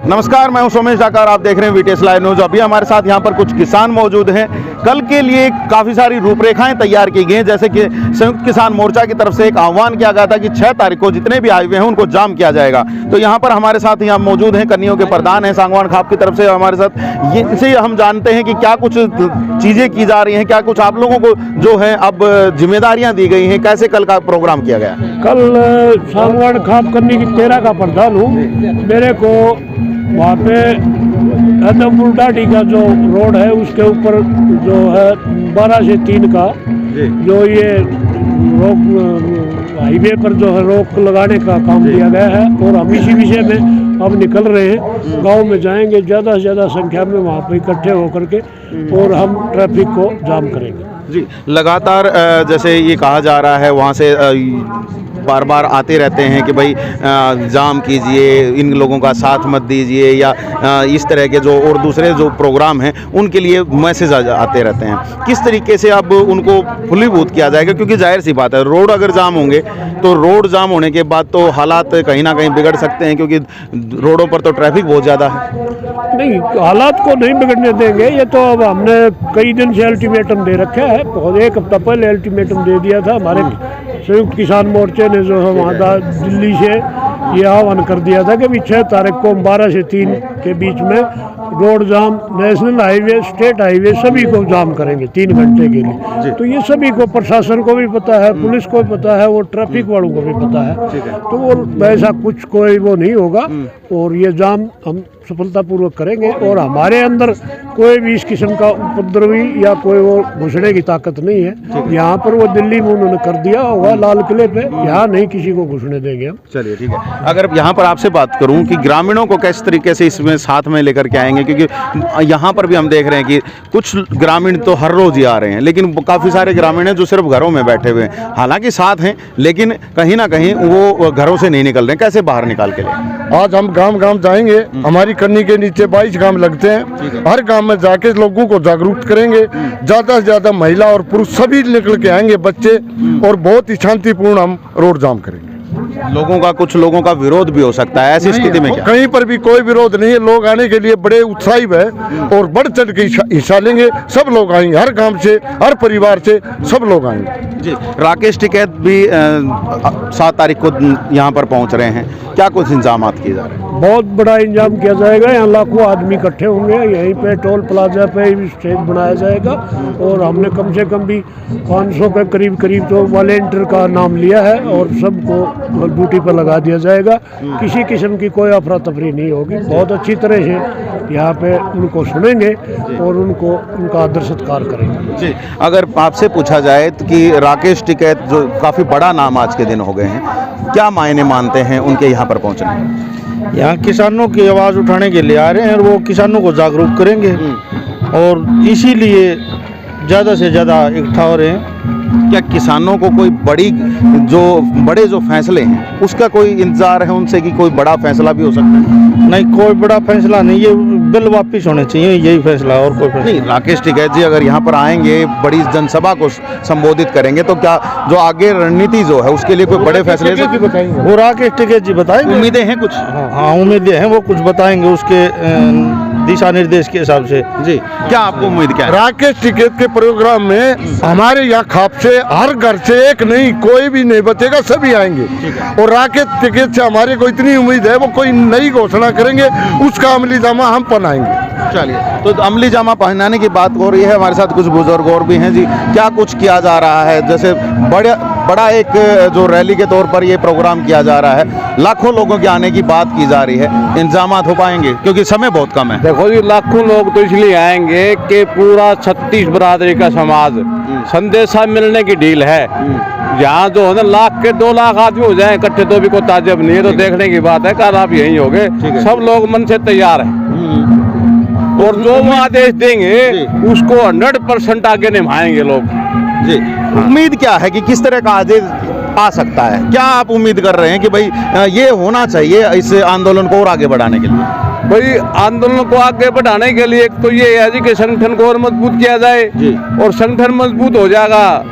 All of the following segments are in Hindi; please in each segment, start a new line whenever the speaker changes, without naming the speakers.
नमस्कार, मैं हूं सोमेश डाकार। आप देख रहे हैं वीटीएस लाइव न्यूज। अभी हमारे साथ यहां पर कुछ किसान मौजूद हैं। कल के लिए काफ़ी सारी रूपरेखाएं तैयार की गई हैं, जैसे कि संयुक्त किसान मोर्चा की तरफ से एक आह्वान किया गया था कि 6 तारीख को जितने भी हाईवे हैं उनको जाम किया जाएगा। तो यहां पर हमारे साथ यहाँ मौजूद हैं कन्नियों के प्रधान हैं सांगवान खाप की तरफ से हमारे साथ। इनसे हम जानते हैं कि क्या कुछ चीज़ें की जा रही हैं, क्या कुछ आप लोगों को जो है अब जिम्मेदारियाँ दी गई हैं, कैसे कल का प्रोग्राम किया गया?
कल सांगवान खाप कन्नी की 13 का प्रधान हूँ। मेरे को वहाँ पे अदमपुर डाटी का जो रोड है उसके ऊपर जो है 12 से 3 का जो ये रोक हाईवे पर जो है रोक लगाने का काम दिया गया है और हम इसी विषय में अब निकल रहे हैं। गांव में जाएंगे, ज़्यादा से ज़्यादा संख्या में वहाँ पे इकट्ठे होकर के और हम ट्रैफिक को जाम करेंगे।
जी, लगातार जैसे ये कहा जा रहा है वहाँ से बार बार आते रहते हैं कि भाई जाम कीजिए, इन लोगों का साथ मत दीजिए, या इस तरह के जो और दूसरे जो प्रोग्राम हैं उनके लिए मैसेज आते रहते हैं। किस तरीके से अब उनको फलीभूत किया जाएगा? क्योंकि जाहिर सी बात है, रोड अगर जाम होंगे तो रोड जाम होने के बाद तो हालात कहीं ना कहीं बिगड़ सकते हैं, क्योंकि रोडों पर तो ट्रैफिक बहुत ज़्यादा है।
नहीं, हालात को नहीं बिगड़ने देंगे। ये तो अब हमने कई दिन से अल्टीमेटम दे रखा है, बहुत एक हफ्ता पहले अल्टीमेटम दे दिया था। हमारे संयुक्त किसान मोर्चे ने जो है वहाँ दिल्ली से ये आह्वान कर दिया था कि 6 तारीख को 12 से 3 के बीच में रोड जाम, नेशनल हाईवे, स्टेट हाईवे सभी को जाम करेंगे 3 घंटे के लिए। तो ये सभी को, प्रशासन को भी पता है, पुलिस को भी पता है और ट्रैफिक वालों को भी पता है। तो वो ऐसा कुछ कोई वो नहीं होगा और ये जाम हम सफलतापूर्वक करेंगे। और हमारे अंदर कोई भी इस किस्म का उपद्रवी या कोई वो घुसने की ताकत नहीं है। यहाँ पर वो दिल्ली में उन्होंने कर दिया होगा लाल किले पे, यहाँ नहीं किसी को घुसने देंगे हम।
चलिए ठीक है। अगर यहाँ पर आपसे बात करूँ कि ग्रामीणों को किस तरीके से इसमें साथ में लेकर के आएंगे, क्योंकि यहाँ पर भी हम देख रहे हैं कि कुछ ग्रामीण तो हर रोज ही आ रहे हैं, लेकिन काफ़ी सारे ग्रामीण हैं जो सिर्फ घरों में बैठे हुए हैं। हालांकि साथ हैं, लेकिन कहीं ना कहीं वो घरों से नहीं निकल रहे हैं। कैसे बाहर निकाल के लें?
आज हम गांव गांव जाएंगे। हमारी कन्नी के नीचे 22 गांव लगते हैं। हर गांव में जाके लोगों को जागरूक करेंगे। ज़्यादा से ज़्यादा महिला और पुरुष सभी निकल के आएंगे, बच्चे, और बहुत ही शांतिपूर्ण हम रोड जाम करेंगे।
कुछ लोगों का विरोध भी हो सकता है, ऐसी स्थिति में क्या?
कहीं पर भी कोई विरोध नहीं है। लोग आने के लिए बड़े उत्साही है और बढ़ चढ़ के हिस्सा लेंगे। सब लोग आएंगे, हर गांव से, हर परिवार से सब लोग आएंगे।
जी, राकेश टिकैत भी 7 तारीख को यहाँ पर पहुँच रहे हैं। क्या कुछ इंतजाम किए जा रहे हैं?
बहुत बड़ा इंतजाम किया जाएगा। यहाँ लाखों आदमी इकट्ठे होंगे। यहीं पे टोल प्लाजा पे स्टेज बनाया जाएगा और हमने कम से कम भी 500 के करीब तो वॉलेंटियर का नाम लिया है और सबको ड्यूटी पर लगा दिया जाएगा। किसी किस्म की कोई अफरा तफरी नहीं होगी। बहुत अच्छी तरह से यहाँ पे उनको सुनेंगे और उनका आदर सत्कार करेंगे।
जी, अगर आपसे पूछा जाए तो कि राकेश टिकैत जो काफ़ी बड़ा नाम आज के दिन हो गए हैं, क्या मायने मानते हैं उनके यहाँ पर पहुँचने?
यहाँ किसानों की आवाज़ उठाने के लिए आ रहे हैं और वो किसानों को जागरूक करेंगे और इसीलिए ज़्यादा से ज़्यादा इकट्ठा हो रहे हैं।
क्या किसानों को कोई बड़े जो फैसले हैं उसका कोई इंतजार है उनसे कि कोई बड़ा फैसला भी हो सकता है?
नहीं, कोई बड़ा फैसला नहीं, ये बिल वापिस होने चाहिए, यही फैसला, और कोई फैसला
नहीं। राकेश टिकैत जी अगर यहाँ पर आएंगे, बड़ी जनसभा को संबोधित करेंगे, तो क्या जो आगे रणनीति जो है उसके लिए कोई बड़े फैसले
वो राकेश टिकैत जी बताएंगे।
उम्मीदें हैं कुछ?
हाँ, उम्मीदें हैं, वो कुछ बताएंगे उसके दिशा निर्देश के हिसाब से।
जी, क्या आपको उम्मीद क्या है?
राकेश टिकैत के प्रोग्राम में हमारे यहाँ खाप से हर घर से एक नहीं, कोई भी नहीं बचेगा, सभी आएंगे। और राकेश टिकैत से हमारे को इतनी उम्मीद है वो कोई नई घोषणा करेंगे, उसका अमली जामा हम पहनाएंगे।
चलिए, तो अमली जामा पहनाने की बात हो रही है। हमारे साथ कुछ बुजुर्ग और भी हैं। जी, क्या कुछ किया जा रहा है? जैसे बड़ा एक जो रैली के तौर पर ये प्रोग्राम किया जा रहा है, लाखों लोगों के आने की बात की जा रही है, इंतजामात हो पाएंगे? क्योंकि समय बहुत कम है।
देखो जी, लाखों लोग तो इसलिए आएंगे कि पूरा 36 बरादरी का समाज संदेशा मिलने की डील है। यहाँ जो है ना, 1 के 2 लाख आदमी हो जाए इकट्ठे तो भी कोई ताज्जुब नहीं है। तो देखने की बात है, कल आप यहीं होगे, सब लोग मन से तैयार हैं और जो वो आदेश देंगे उसको 100% आगे निभाएंगे लोग।
जी, उम्मीद क्या है कि किस तरह का आदेश आ सकता है? क्या आप उम्मीद कर रहे हैं कि भाई ये होना चाहिए इस आंदोलन को और आगे बढ़ाने के लिए?
भाई, आंदोलन को आगे बढ़ाने के लिए एक तो ये है जी कि संगठन को और मजबूत किया जाए, और संगठन मजबूत हो जाएगा,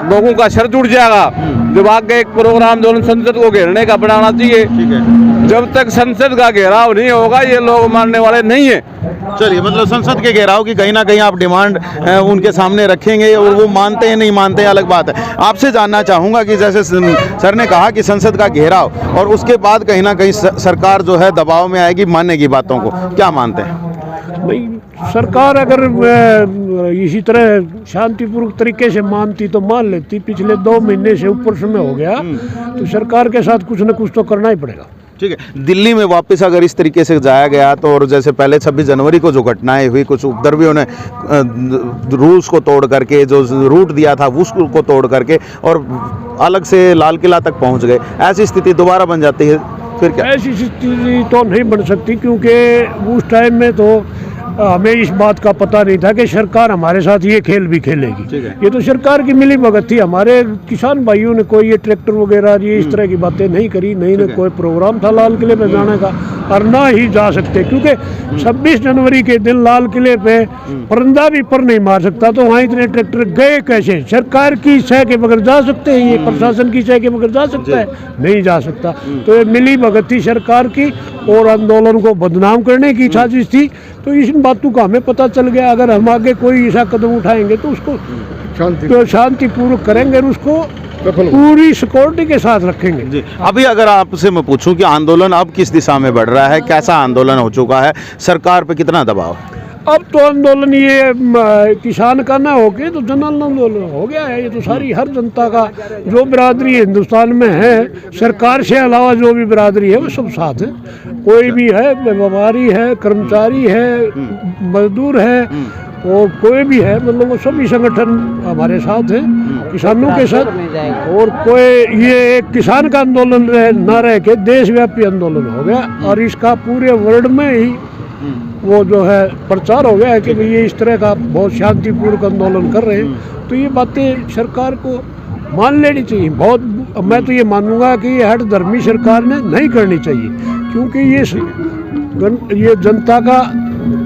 लोगों का सर जुड़ जाएगा जब आगे एक प्रोग्राम आंदोलन संसद को घेरने का बनाना चाहिए।
ठीक है,
जब तक संसद का घेराव नहीं होगा ये लोग मानने वाले नहीं है।
चलिए, मतलब संसद के घेराव की कहीं ना कहीं आप डिमांड उनके सामने रखेंगे और वो मानते हैं नहीं मानते हैं अलग बात है। आपसे जानना चाहूँगा कि जैसे सर ने कहा कि संसद का घेराव और उसके बाद कहीं ना कहीं सरकार जो है दबाव में आएगी मानने की बातों को, क्या मानते हैं?
भाई सरकार अगर इसी तरह शांतिपूर्वक तरीके से मानती तो मान लेती। पिछले 2 महीने से ऊपर समय हो गया, तो सरकार के साथ कुछ न कुछ तो करना ही पड़ेगा।
ठीक है, दिल्ली में वापस अगर इस तरीके से जाया गया तो, और जैसे पहले 26 जनवरी को जो घटनाएं हुई, कुछ उपद्रवियों ने रूल्स को तोड़ करके जो रूट दिया था उसको तोड़ करके और अलग से लाल किला तक पहुंच गए, ऐसी स्थिति दोबारा बन जाती है फिर क्या?
ऐसी स्थिति तो नहीं बन सकती, क्योंकि उस टाइम में तो हमें इस बात का पता नहीं था कि सरकार हमारे साथ ये खेल भी खेलेगी।
ठीक है।
ये तो सरकार की मिली भगत थी। हमारे किसान भाइयों ने कोई ये ट्रैक्टर वगैरह ये इस तरह की बातें नहीं करी, नहीं ने कोई प्रोग्राम था लाल किले पे जाने का, और ना ही जा सकते, क्योंकि 26 जनवरी के दिन लाल किले पे परिंदा भी पर नहीं मार सकता, तो वहाँ इतने ट्रैक्टर गए कैसे? सरकार की सह के बगैर जा सकते हैं, ये प्रशासन की सह के बगैर जा सकता है? नहीं जा सकता। तो ये मिली भगत थी सरकार की और आंदोलन को बदनाम करने की साजिश थी। तो इन बातों का हमें पता चल गया। अगर हम आगे कोई ऐसा कदम उठाएंगे तो उसको शांतिपूर्वक करेंगे और उसको पूरी सिक्योरिटी के साथ रखेंगे।
जी, अभी अगर आपसे मैं पूछूं कि आंदोलन अब किस दिशा में बढ़ रहा है, कैसा आंदोलन हो चुका है, सरकार पे कितना दबाव?
अब तो आंदोलन ये किसान का ना हो के तो जन आंदोलन हो गया है। ये तो सारी हर जनता का, जो बिरादरी हिंदुस्तान में है, सरकार से अलावा जो भी बिरादरी है वो सब साथ है। कोई भी है, व्यापारी है, कर्मचारी है, मजदूर है और कोई भी है, मतलब वो सभी संगठन हमारे साथ है, किसानों के साथ। और कोई ये एक किसान का आंदोलन न रह के देशव्यापी आंदोलन हो गया और इसका पूरे वर्ल्ड में ही वो जो है प्रचार हो गया है कि भाई ये इस तरह का बहुत शांतिपूर्वक आंदोलन कर रहे हैं। तो ये बातें सरकार को मान लेनी चाहिए। बहुत मैं तो ये मानूंगा कि ये हठ धर्मी सरकार ने नहीं करनी चाहिए, क्योंकि ये जनता का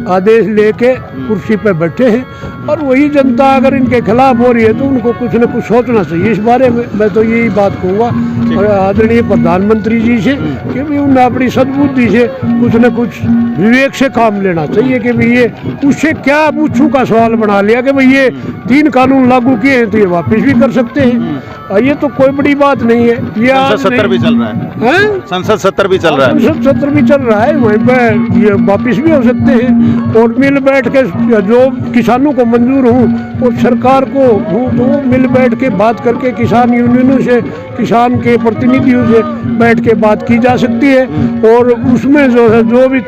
आदेश लेके कुर्सी पे बैठे हैं और वही जनता अगर इनके खिलाफ हो रही है तो उनको कुछ न कुछ सोचना चाहिए इस बारे में। मैं तो यही बात कहूँगा आदरणीय प्रधानमंत्री जी से कि भी उन्हें अपनी सद्बुद्धि से कुछ न कुछ विवेक से काम लेना चाहिए कि भाई ये उससे क्या पूछूं का सवाल बना लिया कि भाई ये 3 कानून लागू किए हैं तो ये वापस भी कर सकते हैं। ये तो कोई बड़ी बात नहीं है। ये
संसद सत्र भी चल रहा है, संसद सत्र भी चल रहा है,
संसद सत्र भी चल रहा है, वहीं पे ये वापस भी हो सकते हैं। और मिल बैठ के जो किसानों को मंजूर हूँ और सरकार को हूँ तो मिल बैठ के बात करके किसान यूनियनों से, किसान के प्रतिनिधियों से बैठ के बात की जा सकती है और उसमें जो है जो भी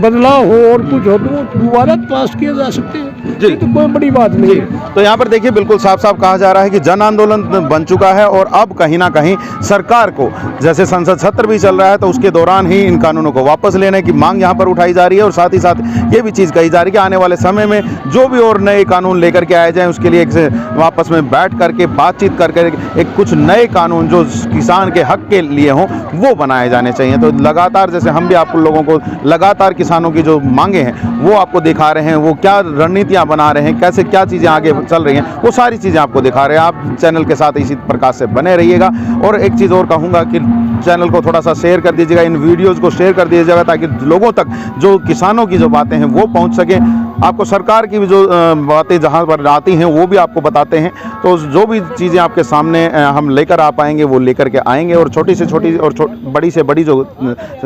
बदलाव हो और कुछ हो तो दोबारा पास किए जा सकते हैं। ये तो कोई बड़ी बात नहीं है।
तो यहाँ पर देखिए बिल्कुल साफ साफ कहा जा रहा है कि जन आंदोलन बन चुका है और अब कहीं ना कहीं सरकार को, जैसे संसद सत्र भी चल रहा है तो उसके दौरान ही इन कानूनों को वापस लेने की मांग यहाँ पर उठाई जा रही है और साथ ही साथ ये भी चीज़ कही जा रही है कि आने वाले समय में जो भी और नए कानून लेकर के आए जाएं उसके लिए वापस में बैठ करके बातचीत करके एक कुछ नए कानून जो किसान के हक के लिए हों वो बनाए जाने चाहिए। तो लगातार जैसे हम भी आप लोगों को लगातार किसानों की जो मांगे हैं वो आपको दिखा रहे हैं, वो क्या रणनीतियाँ बना रहे हैं, कैसे क्या चीज़ें आगे चल रही हैं, वो सारी चीज़ें आपको दिखा रहे हैं। आप चैनल के साथ इसी प्रकार से बने रहिएगा। और एक चीज़ और कहूँगा कि चैनल को थोड़ा सा शेयर कर दीजिएगा, इन वीडियोज़ को शेयर कर दीजिएगा ताकि लोगों तक जो किसानों की जो बातें हैं वो पहुँच सकें। आपको सरकार की भी जो बातें जहाँ पर आती हैं वो भी आपको बताते हैं। तो जो भी चीज़ें आपके सामने हम लेकर आ पाएंगे वो लेकर के आएंगे और छोटी से छोटी और बड़ी से बड़ी जो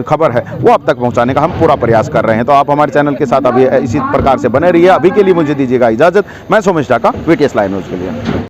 खबर है वो आप तक पहुँचाने का हम पूरा प्रयास कर रहे हैं। तो आप हमारे चैनल के साथ अभी इसी प्रकार से बने रहिए। अभी के लिए मुझे दीजिएगा इजाज़त। मैं Somesh Dhaka, VTS live news के लिए।